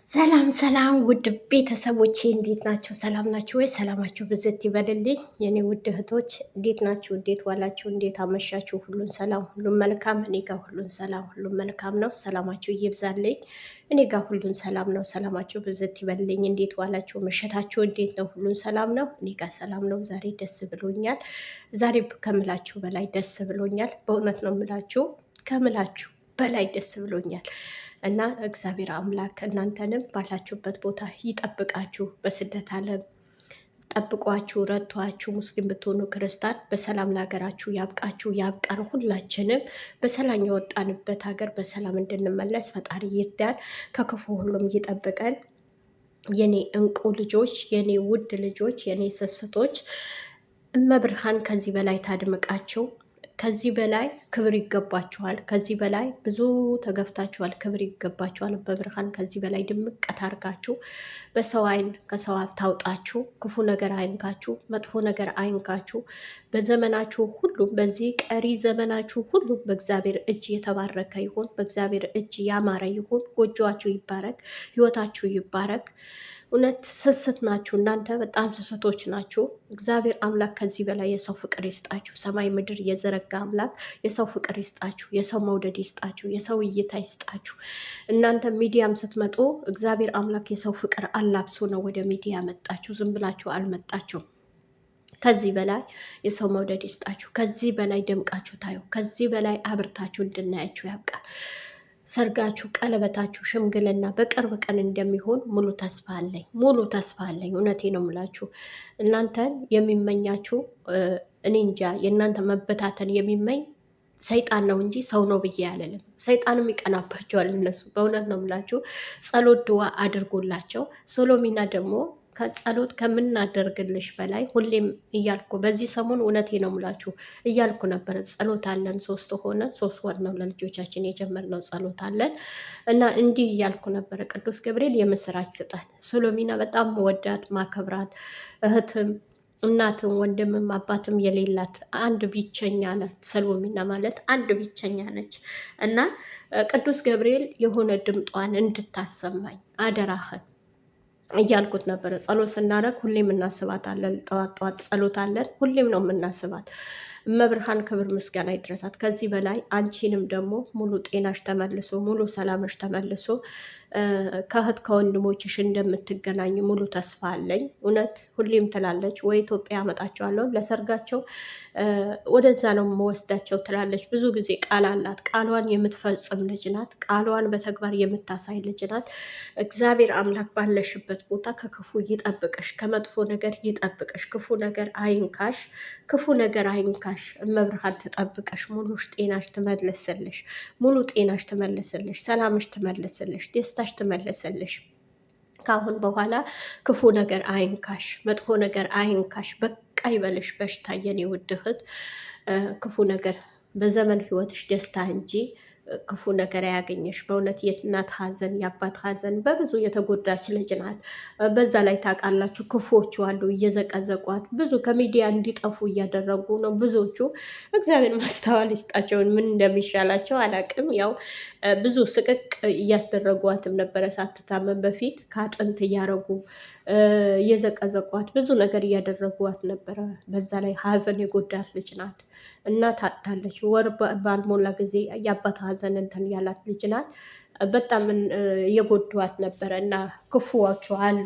ሰላም ሰላም ውድ ቤተሰቦቼ እንዴት ናቸው? ሰላም ናችሁ ወይ? ሰላማችሁ ብዝት ይበልልኝ። የኔ ውድ እህቶች እንዴት ናችሁ? እንዴት ዋላችሁ? እንዴት አመሻችሁ? ሁሉን ሰላም፣ ሁሉን መልካም። እኔ ጋር ሁሉን ሰላም፣ ሁሉን መልካም ነው። ሰላማችሁ ይብዛልኝ። እኔ ጋር ሁሉን ሰላም ነው። ሰላማችሁ ብዝት ይበልልኝ። እንዴት ዋላችሁ? ምሽታችሁ እንዴት ነው? ሁሉን ሰላም ነው። እኔ ጋር ሰላም ነው። ዛሬ ደስ ብሎኛል። ዛሬ ከምላችሁ በላይ ደስ ብሎኛል። በእውነት ነው የምላችሁ፣ ከምላችሁ በላይ ደስ ብሎኛል። እና እግዚአብሔር አምላክ እናንተንም ባላችሁበት ቦታ ይጠብቃችሁ። በስደት ዓለም ጠብቋችሁ ረቷችሁ፣ ሙስሊም ብትሆኑ ክርስቲያን በሰላም ለሀገራችሁ ያብቃችሁ፣ ያብቃን። ሁላችንም በሰላም የወጣንበት ሀገር በሰላም እንድንመለስ ፈጣሪ ይርዳን፣ ከክፉ ሁሉም ይጠብቀን። የኔ እንቁ ልጆች፣ የኔ ውድ ልጆች፣ የኔ ስስቶች እመብርሃን ከዚህ በላይ ታድምቃችሁ። ከዚህ በላይ ክብር ይገባችኋል። ከዚህ በላይ ብዙ ተገፍታችኋል፣ ክብር ይገባችኋል። በብርሃን ከዚህ በላይ ድምቀት አድርጋችሁ በሰው አይን ከሰው ታውጣችሁ። ክፉ ነገር አይንካችሁ፣ መጥፎ ነገር አይንካችሁ። በዘመናችሁ ሁሉ በዚህ ቀሪ ዘመናችሁ ሁሉ በእግዚአብሔር እጅ የተባረከ ይሁን፣ በእግዚአብሔር እጅ ያማረ ይሁን። ጎጆዋችሁ ይባረክ፣ ህይወታችሁ ይባረክ። እውነት ስስት ናችሁ እናንተ፣ በጣም ስስቶች ናችሁ። እግዚአብሔር አምላክ ከዚህ በላይ የሰው ፍቅር ይስጣችሁ። ሰማይ ምድር የዘረጋ አምላክ የሰው ፍቅር ይስጣችሁ፣ የሰው መውደድ ይስጣችሁ፣ የሰው እይታ ይስጣችሁ። እናንተ ሚዲያም ስትመጡ እግዚአብሔር አምላክ የሰው ፍቅር አላብሶ ነው ወደ ሚዲያ መጣችሁ። ዝም ብላችሁ አልመጣችሁ። ከዚህ በላይ የሰው መውደድ ይስጣችሁ። ከዚህ በላይ ደምቃችሁ ታዩ። ከዚህ በላይ አብርታችሁ እንድናያችሁ ያብቃል። ሰርጋችሁ፣ ቀለበታችሁ፣ ሽምግልና በቅርብ ቀን እንደሚሆን ሙሉ ተስፋ አለኝ። ሙሉ ተስፋ አለኝ። እውነቴ ነው የምላችሁ። እናንተን የሚመኛችሁ እኔ እንጃ፣ የእናንተ መበታተን የሚመኝ ሰይጣን ነው እንጂ ሰው ነው ብዬ አልልም። ሰይጣንም ይቀናባቸዋል እነሱ። በእውነት ነው የምላችሁ። ጸሎት ድዋ አድርጎላቸው ሶሎሚና ደግሞ ከጸሎት ከምናደርግልሽ በላይ ሁሌም እያልኩ በዚህ ሰሞን እውነቴ ነው የምላችሁ እያልኩ ነበረ። ጸሎት አለን 3 ወር ነው ለልጆቻችን የጀመርነው ጸሎት አለን እና እንዲህ እያልኩ ነበረ። ቅዱስ ገብርኤል የምስራች ስጠን። ሶሎሚና በጣም ወዳት ማከብራት እህትም እናትም ወንድምም አባትም የሌላት አንድ ብቸኛ ነች። ሰሎሚና ማለት አንድ ብቸኛ ነች እና ቅዱስ ገብርኤል የሆነ ድምጧን እንድታሰማኝ አደራህን እያልኩት ነበረ። ጸሎት ስናደርግ ሁሌም እናስባታለን። ጠዋት ጠዋት ጸሎት አለን፣ ሁሌም ነው የምናስባት። እመብርሃን ክብር ምስጋና ይድረሳት። ከዚህ በላይ አንቺንም ደግሞ ሙሉ ጤናሽ ተመልሶ ሙሉ ሰላምሽ ተመልሶ ከእህት ከወንድሞችሽ እንደምትገናኝ ሙሉ ተስፋ አለኝ። እውነት ሁሌም ትላለች ወይ ኢትዮጵያ አመጣቸዋለሁ ለሰርጋቸው ወደዛ ነው የምወስዳቸው ትላለች። ብዙ ጊዜ ቃል አላት። ቃሏን የምትፈጽም ልጅ ናት። ቃሏን በተግባር የምታሳይ ልጅ ናት። እግዚአብሔር አምላክ ባለሽበት ቦታ ከክፉ ይጠብቅሽ፣ ከመጥፎ ነገር ይጠብቅሽ፣ ክፉ ነገር አይንካሽ፣ ክፉ ነገር አይንካሽ። እመብርሃን ትጠብቀሽ፣ ሙሉ ጤናሽ ትመልስልሽ፣ ሙሉ ጤናሽ ትመልስልሽ፣ ሰላምሽ ትመልስልሽ፣ ደስታሽ ትመልስልሽ። ከአሁን በኋላ ክፉ ነገር አይንካሽ፣ መጥፎ ነገር አይንካሽ። በቃ ይበልሽ በሽታ የኔ ውድ እህት። ክፉ ነገር በዘመን ህይወትሽ ደስታ እንጂ ክፉ ነገር አያገኘሽ። በእውነት የእናት ሀዘን የአባት ሀዘን በብዙ የተጎዳች ልጅ ናት። በዛ ላይ ታውቃላችሁ ክፉዎቹ አሉ እየዘቀዘቋት ብዙ ከሚዲያ እንዲጠፉ እያደረጉ ነው ብዙዎቹ። እግዚአብሔር ማስተዋል ይስጣቸውን፣ ምን እንደሚሻላቸው አላቅም። ያው ብዙ ስቅቅ እያስደረጓትም ነበረ ሳትታመን በፊት ከአጥንት እያረጉ እየዘቀዘቋት ብዙ ነገር እያደረጓት ነበረ። በዛ ላይ ሀዘን የጎዳት ልጅ ናት። እናት አጥታለች። ወር ባልሞላ ጊዜ የአባት ሀዘን እንትን ያላት ልጅ ናት። በጣም እየጎዷት ነበረ እና ክፉዎቹ አሉ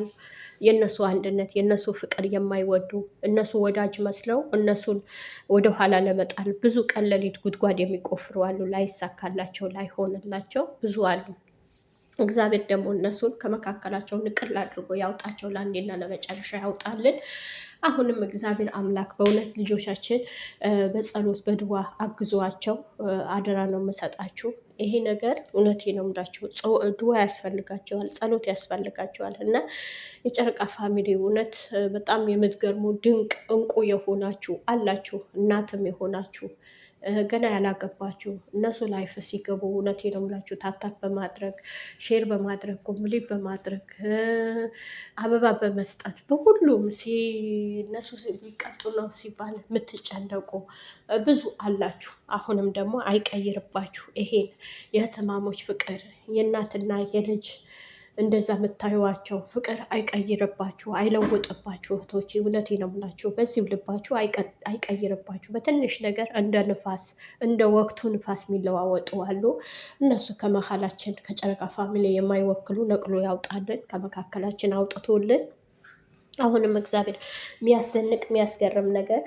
የእነሱ አንድነት የእነሱ ፍቅር የማይወዱ እነሱ ወዳጅ መስለው እነሱን ወደኋላ ለመጣል ብዙ ቀን ሌሊት ጉድጓድ የሚቆፍሩ አሉ። ላይሳካላቸው ላይሆንላቸው ብዙ አሉ። እግዚአብሔር ደግሞ እነሱን ከመካከላቸው ንቅል አድርጎ ያውጣቸው፣ ለአንዴና ለመጨረሻ ያውጣልን። አሁንም እግዚአብሔር አምላክ በእውነት ልጆቻችን በጸሎት በድዋ አግዟቸው፣ አደራ ነው የምሰጣችሁ። ይሄ ነገር እውነቴ ነው የምላችሁ፣ ድዋ ያስፈልጋቸዋል፣ ጸሎት ያስፈልጋቸዋል። እና የጨረቃ ፋሚሊ እውነት በጣም የምትገርሙ ድንቅ እንቁ የሆናችሁ አላችሁ። እናትም የሆናችሁ ገና ያላገባችሁ እነሱ ላይፍ ሲገቡ እውነቴ ነው የምላችሁ ታፕታፕ በማድረግ ሼር በማድረግ ኮምፕሊት በማድረግ አበባ በመስጠት በሁሉም እነሱ ሊቀልጡ ነው ሲባል የምትጨነቁ ብዙ አላችሁ። አሁንም ደግሞ አይቀይርባችሁ ይሄን የህትማሞች ፍቅር የእናትና የልጅ እንደዛ የምታዩዋቸው ፍቅር አይቀይርባችሁ፣ አይለውጥባችሁ እህቶቼ። እውነቴ ነው የምላችሁ። በዚሁ ልባችሁ አይቀይርባችሁ። በትንሽ ነገር እንደ ንፋስ እንደ ወቅቱ ንፋስ የሚለዋወጡ አሉ። እነሱ ከመሀላችን ከጨረቃ ፋሚሊ የማይወክሉ ነቅሎ ያውጣልን፣ ከመካከላችን አውጥቶልን አሁንም እግዚአብሔር የሚያስደንቅ የሚያስገርም ነገር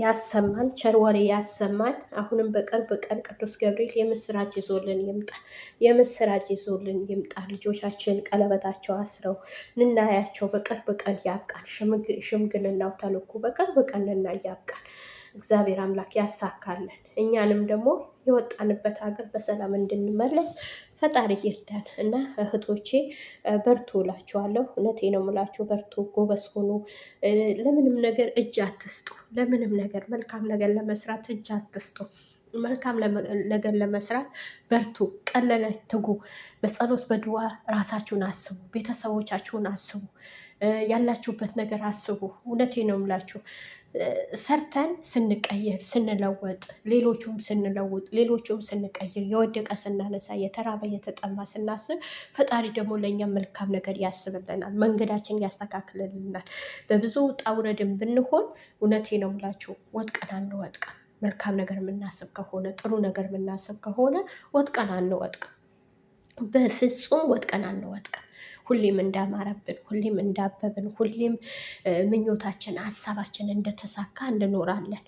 ያሰማን፣ ቸር ወሬ ያሰማን። አሁንም በቅርብ ቀን ቅዱስ ገብርኤል የምስራች ይዞልን ይምጣ፣ የምስራች ይዞልን ይምጣ። ልጆቻችን ቀለበታቸው አስረው እንናያቸው በቅርብ ቀን ያብቃል። ሽምግልናው ተልኮ በቅርብ ቀን እናይ ያብቃል። እግዚአብሔር አምላክ ያሳካልን። እኛንም ደግሞ የወጣንበት ሀገር በሰላም እንድንመለስ ፈጣሪ ይርዳን እና እህቶቼ በርቱ እላችኋለሁ። እውነቴ ነው የምላችሁ፣ በርቱ፣ ጎበዝ ሁኑ። ለምንም ነገር እጅ አትስጡ። ለምንም ነገር መልካም ነገር ለመስራት እጅ አትስጡ። መልካም ነገር ለመስራት በርቱ፣ ቀለለ ትጉ። በጸሎት በድዋ ራሳችሁን አስቡ፣ ቤተሰቦቻችሁን አስቡ፣ ያላችሁበት ነገር አስቡ። እውነቴ ነው የምላችሁ ሰርተን ስንቀየር ስንለወጥ፣ ሌሎቹም ስንለውጥ፣ ሌሎቹም ስንቀይር፣ የወደቀ ስናነሳ፣ የተራበ የተጠማ ስናስብ፣ ፈጣሪ ደግሞ ለእኛም መልካም ነገር ያስብልናል፣ መንገዳችን ያስተካክልልናል። በብዙ ውጣ ውረድም ብንሆን እውነቴ ነው የምላችሁ ወድቀን አንወድቅም። መልካም ነገር የምናስብ ከሆነ ጥሩ ነገር የምናስብ ከሆነ ወድቀን አንወድቅም። በፍጹም ወድቀን አንወድቅም። ሁሌም እንዳማረብን፣ ሁሌም እንዳበብን፣ ሁሌም ምኞታችን ሀሳባችን እንደተሳካ እንኖራለን።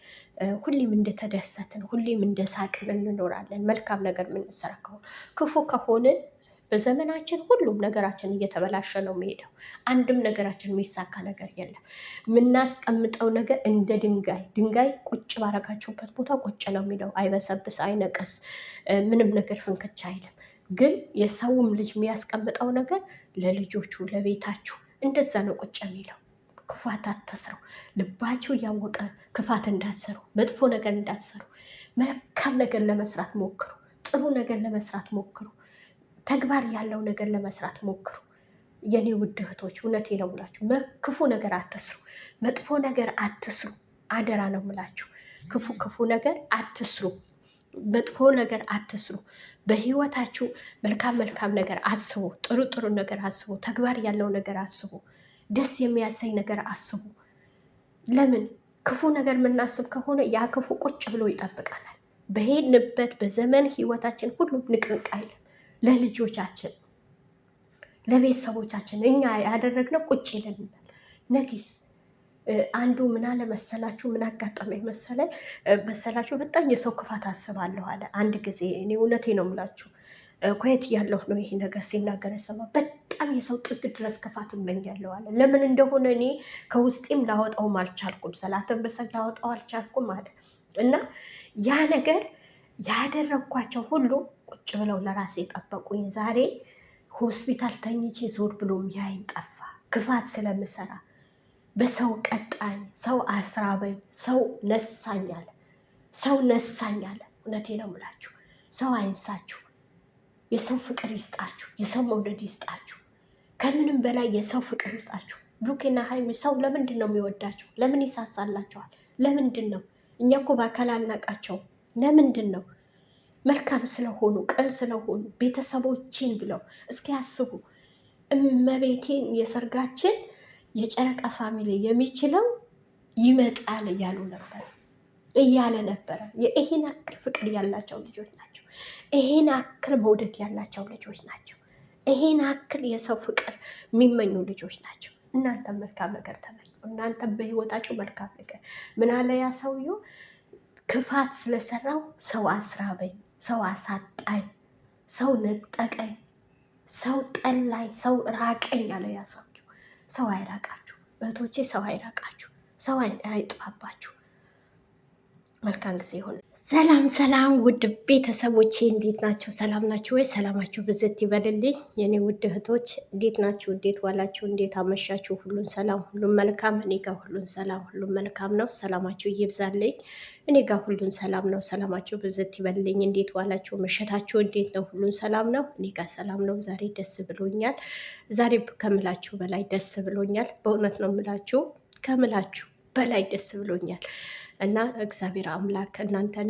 ሁሌም እንደተደሰትን፣ ሁሌም እንደሳቅን እንኖራለን። መልካም ነገር የምንሰራ ከሆነ ክፉ ከሆንን በዘመናችን ሁሉም ነገራችን እየተበላሸ ነው የሚሄደው። አንድም ነገራችን የሚሳካ ነገር የለም። የምናስቀምጠው ነገር እንደ ድንጋይ ቁጭ ባረጋችሁበት ቦታ ቁጭ ነው የሚለው። አይበሰብስ፣ አይነቀስ፣ ምንም ነገር ፍንክች አይልም። ግን የሰውም ልጅ የሚያስቀምጠው ነገር ለልጆቹ ለቤታችሁ እንደዛ ነው ቁጭ የሚለው። ክፋት አትስሩ። ልባችሁ እያወቀ ክፋት እንዳትሰሩ፣ መጥፎ ነገር እንዳትሰሩ። መልካም ነገር ለመስራት ሞክሩ። ጥሩ ነገር ለመስራት ሞክሩ። ተግባር ያለው ነገር ለመስራት ሞክሩ። የኔ ውድ እህቶች እውነቴ ነው የምላችሁ፣ ክፉ ነገር አትስሩ፣ መጥፎ ነገር አትስሩ። አደራ ነው የምላችሁ። ክፉ ነገር አትስሩ፣ መጥፎ ነገር አትስሩ። በህይወታችሁ መልካም ነገር አስቡ። ጥሩ ነገር አስቡ። ተግባር ያለው ነገር አስቡ። ደስ የሚያሰኝ ነገር አስቡ። ለምን ክፉ ነገር የምናስብ ከሆነ ያ ክፉ ቁጭ ብሎ ይጠብቃናል። በሄድንበት በዘመን ህይወታችን ሁሉም ንቅንቅ አይልም። ለልጆቻችን ለቤተሰቦቻችን እኛ ያደረግነው ቁጭ ይልናል። ነጊስ አንዱ ምን አለ መሰላችሁ? ምን አጋጠመኝ መሰላችሁ? በጣም የሰው ክፋት አስባለሁ አለ አንድ ጊዜ። እኔ እውነቴ ነው የምላችሁ ኩዌት እያለሁ ነው ይሄ ነገር ሲናገር ሰማ። በጣም የሰው ጥግ ድረስ ክፋት እመኛለሁ አለ። ለምን እንደሆነ እኔ ከውስጤም ላወጣውም አልቻልኩም። ሰላትን በሰግ ላወጣው አልቻልኩም አለ እና ያ ነገር ያደረግኳቸው ሁሉ ቁጭ ብለው ለራሴ ጠበቁኝ። ዛሬ ሆስፒታል ተኝቼ ዞር ብሎ ሚያይን ጠፋ። ክፋት ስለምሰራ በሰው ቀጣኝ፣ ሰው አስራበኝ፣ ሰው ነሳኝ አለ። ሰው ነሳኝ አለ። እውነቴ ነው የምላችሁ ሰው አይንሳችሁ። የሰው ፍቅር ይስጣችሁ። የሰው መውደድ ይስጣችሁ። ከምንም በላይ የሰው ፍቅር ይስጣችሁ። ብሩኬና ሀይሚ ሰው ለምንድን ነው የሚወዳቸው? ለምን ይሳሳላቸዋል? ለምንድን ነው? እኛ እኮ በአካል አናቃቸውም። ለምንድን ነው? መልካም ስለሆኑ ቅን ስለሆኑ ቤተሰቦችን ብለው እስኪ ያስቡ። እመቤቴን የሰርጋችን የጨረቃ ፋሚሊ የሚችለው ይመጣል እያለ ነበረ። ይሄን አክል ፍቅር ያላቸው ልጆች ናቸው። ይሄን አክል መውደድ ያላቸው ልጆች ናቸው። ይሄን አክል የሰው ፍቅር የሚመኙ ልጆች ናቸው። እናንተ መልካም ነገር ተመኙ። እናንተ በህይወታቸው መልካም ነገር ምን አለ ያ ሰውዬው ክፋት ስለሰራው ሰው አስራበኝ፣ ሰው አሳጣኝ፣ ሰው ነጠቀኝ፣ ሰው ጠላኝ፣ ሰው ራቀኝ አለ ያ ሰውዬው። ሰው አይራቃችሁ እህቶቼ፣ ሰው አይራቃችሁ፣ ሰው አይጥፋባችሁ። መልካም ጊዜ ይሁን። ሰላም ውድ ቤተሰቦቼ እንዴት ናቸው? ሰላም ናችሁ ወይ? ሰላማችሁ ብዝት ይበልልኝ። የኔ ውድ እህቶች እንዴት ናችሁ? እንዴት ዋላችሁ? እንዴት አመሻችሁ? ሁሉን ሰላም፣ ሁሉን መልካም። እኔ ጋር ሁሉን ሰላም፣ ሁሉን መልካም ነው። ሰላማችሁ ይብዛልኝ። እኔ ጋር ሁሉን ሰላም ነው። ሰላማችሁ ብዝት ይበልልኝ። እንዴት ዋላችሁ? መሸታችሁ እንዴት ነው? ሁሉን ሰላም ነው። እኔ ጋር ሰላም ነው። ዛሬ ደስ ብሎኛል። ዛሬ ከምላችሁ በላይ ደስ ብሎኛል። በእውነት ነው የምላችሁ፣ ከምላችሁ በላይ ደስ ብሎኛል። እና እግዚአብሔር አምላክ እናንተን